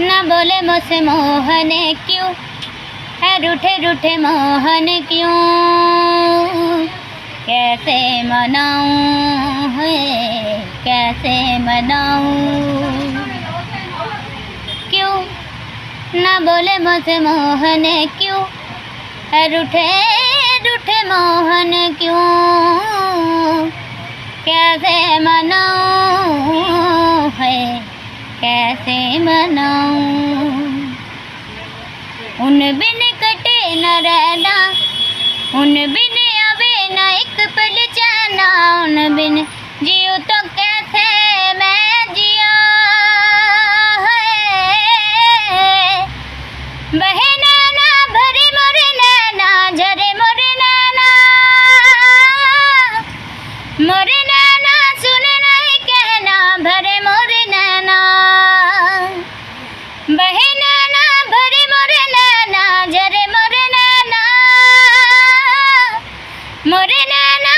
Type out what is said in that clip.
न बोले मुझसे मोहन क्यों है रूठे रूठे मोहन क्यों, कैसे मनाऊं है कैसे मनाऊं, क्यों न बोले मुझसे मोहन क्यों है रूठे रूठे मोहन क्यों, कैसे मनाऊं है कैसे मनाऊं। उन बिन कटे न रहना, उन बिन आवे न एक पल जाना, उन बिन जियो तो कैसे मैं जिया है। बहे नैना भरे मोरे नैना झरे मोरे नैना, मोरे नैना सुने नहीं कहना भरे मोरे नैना। बहे नैना भरे मोरे नैना झरे मोरे नैना, मोरे नैना